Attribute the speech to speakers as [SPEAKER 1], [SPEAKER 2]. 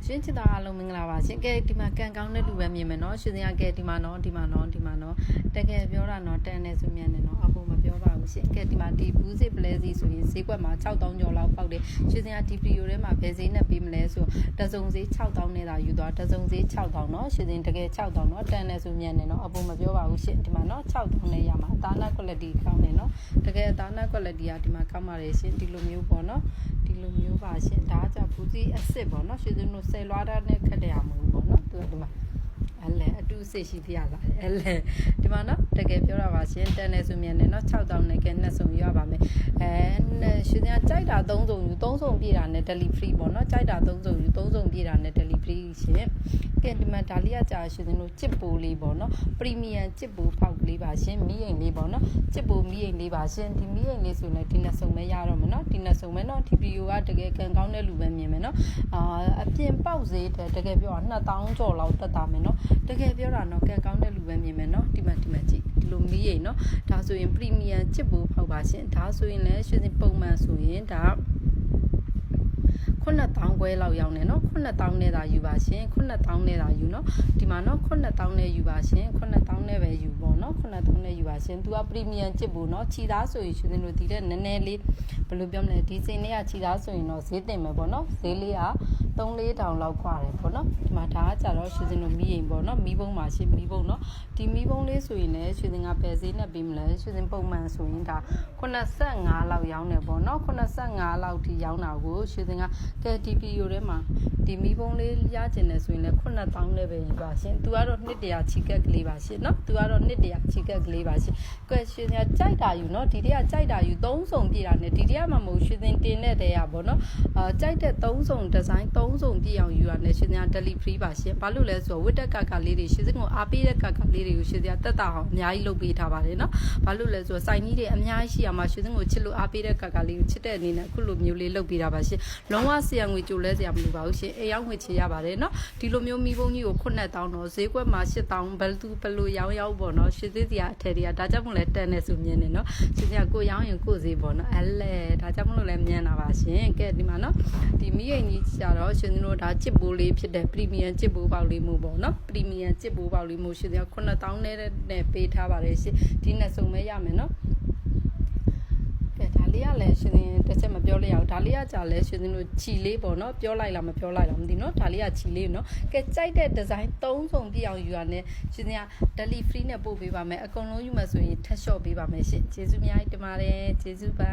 [SPEAKER 1] ရှင်ချစ်တာအားလုံးမင်္ဂလာပါရှင်ကဲဒီမှာကန်ကောင်းတဲ့လူပဲမြင်မယ်နော်ရှင်စရာကဲဒီမှာနော်တကယ်ပြောတာနော်တန်နေဆိုမြန်နေနော်အဖို့မပြောပါဘူးရှင်ကဲဒီမှာဒီဘူးစစ်ပလဲစီဆိုရင်ဈေးကွက်မှာ6000ကျော်လောက်ပေါက်တယ်ရှင်စရာဒီဗီဒီယိုထဲမှာဘယ်ဈေးနဲ့ပေးမလဲဆိုတစုံဈေး6000နဲ့သာယူသွားတစုံဈေး6000နော်ရှင်စင်တကယ်6000နော်တန်နေဆိုမြန်နေနော်အဖို့မပြောပါဘူးရှင်ဒီမှာနော်6000နဲ့ရမှာအသားနာ quality ကောင်းနေနော်တကယ်အသားနာ quality ကဒီမှာကောင်းပါတယ်ရှင်ဒီလိုမျိုးပေါ့နော်ဒီလိုမျိုးပါရှင်ဒါကဘူးစီအစ်စ်ပေါ့နော်ရှင်စင်တို့ဆယ်လွားတာနဲ့ခက်တယ်ရမှာပေါ့နော်သူကဒီမှာအလဲအတူစိတ်ရှိပြရလာအလဲဒီမှာနော်တကယ်ပြောတာပါရှင်တန်နေဆိုမြန်နေနော်6000နဲ့ကဲနှစ်စုံရပါမယ်ရှင်ကကြိုက်တာ3စုံယူ3စုံပြည့်တာနဲ့ delivery ပေါ့နော်ကြိုက်တာ3စုံယူ3စုံပြည့်တာနဲ့ delivery ရှင်ကဲဒီမှာဒါလေးကကြာရှင်တို့ချစ်ပိုးလေးပေါ့နော် premium ချစ်ပိုးဖောက်ကလေးပါရှင်မီးအိမ်လေးပေါ့နော်ချစ်ပိုးမီးအိမ်လေးပါရှင်ဒီမီးအိမ်လေးဆိုရင်ဒီနှစ်စုံပဲရတော့မယ်နော်ဒီနှစ်စုံပဲနော်ဒီဗီဒီယိုကတကယ်ကန်ကောင်းတဲ့လူပဲမြင်မယ်နော်အပြင်ပေါက်ဈေးတကယ်ပြောတာ2000ကျော်လောက်တက်တာမယ်နော်တကယ်ပြောတာနော်ကန်ကောင်းတဲ့လူပဲမြင်မယ်နော်ဒီမှာကြည့်ဒီလိုမီးရိမ်နော်ဒါဆိုရင် premium ချစ်ဖို့ဖောက်ပါရှင်ဒါဆိုရင်လည်းရှင်ပုံမှန်ဆိုရင်ဒါ9000ခွဲလောက်ရောက်နေနော်9000နဲ့သာယူပါရှင်9000နဲ့သာယူနော်ဒီမှာနော်9000နဲ့ယူပါရှင်9000နဲ့ပဲယူပေါ့နော်9000နဲ့ယူပါရှင်သူက premium ချစ်ဖို့နော်ခြိသားဆိုရင်ရှင်တို့ဒီတဲ့နည်းနည်းလေးဘယ်လိုပြောမလဲဒီစိန်လေးကခြိသားဆိုရင်တော့ဈေးတင်မယ်ပေါ့နော်ဈေးလေးက3-4တောင်လောက်ခွာတယ်ပေါ့နော်ဒီမှာဒါကကြတော့ရှင်တို့မီးရင်ပေါ့နော်မီးပုံးပါရှင်မီးပုံးနော်ဒီမီးပုံးလေးဆိုရင်လည်းရှင်ကပဲဈေးနဲ့ပေးမလဲရှင်ပုံမှန်ဆိုရင်ဒါ85လောက်ရောင်းတယ်ပေါ့နော်85လောက်ထိရောင်းတာကိုရှင်ကကဲဒီဗီဒီယိုထဲမှာဒီမီးပုံးလေးရကျင်တယ်ဆိုရင်လည်း9000နဲ့ပဲယူပါရှင်သူကတော့200ချီကက်ကလေးပါရှင်နော်သူကတော့200ချီကက်ကလေးပါရှင်ကဲရှင်ကကြိုက်တာယူနော်ဒီတည်းကကြိုက်တာယူ3စုံပြည့်တာနဲ့ဒီတည်းကမှမဟုတ်ရှင်တင်တဲ့တည်းရပေါ့နော်ကြိုက်တဲ့3စုံဒီဇိုင်း3စုံပြည့်အောင်ယူရနဲ့ရှင်က delivery ပါရှင်ဘာလို့လဲဆိုတော့ဝတ်တက်ကကလေးတွေရှင်ကိုအားပေးတဲ့ကကလေးတွေကိုရှင်ကတက်တာအောင်အများကြီးလုပ်ပေးထားပါတယ်နော်ဘာလို့လဲဆိုတော့စိုင်ကြီးတွေအများကြီးရှိရမှာရှင်ကိုချစ်လို့အားပေးတဲ့ကကလေးကိုချစ်တဲ့အနေနဲ့အခုလိုမျိုးလေးလုပ်ပေးတာပါရှင်လုံးဝဆရာငွေကြိုလဲဆရာမလိုပါဘူးရှင်အိမ်ရောက်ငွေချေရပါတယ်နော်ဒီလိုမျိုးမိဘုံကြီးကို9000တော့ဈေးကွက်မှာ8000ဘယ်လိုရောင်းရောက်ပေါ့နော်ရှင်သေးစရာအထည်တွေကဒါကြောင့်မလဲတန်နေဆိုမြင်နေနော်ရှင်ကကိုရောင်းရင်ကိုဈေးပေါ့နော်အဲ့လေဒါကြောင့်မလို့လဲမြင်တာပါရှင်ကဲဒီမှာနော်ဒီမိအိမ်ကြီးကြတော့ရှင်တို့ဒါချစ်ပိုးလေးဖြစ်တဲ့ premium ချစ်ပိုးပေါက်လေးမျိုးပေါ့နော် premium ချစ်ပိုးပေါက်လေးမျိုးရှင်က9000နဲ့ပေးထားပါတယ်ရှင်ဒီနှစ်စုံပဲရမယ်နော်ဒါလေးကလည်းရှင်တစ်ချက်မပြောလိုက်အောင်ဒါလေးကကြာလဲရှင်တို့ခြီလေးပေါ့နော်ပြောလိုက်လားမပြောလိုက်လားမသိနော်ဒါလေးကခြီလေးနော်ကဲကြိုက်တဲ့ဒီဇိုင်း3စုံပြည့်အောင်ယူရနဲ့ရှင်က delivery နဲ့ပို့ပေးပါမယ်အကုန်လုံးယူမယ်ဆိုရင်ထပ်လျှော့ပေးပါမယ်ရှင်ကျေးဇူးအများကြီးတင်ပါတယ်ကျေးဇူးပါ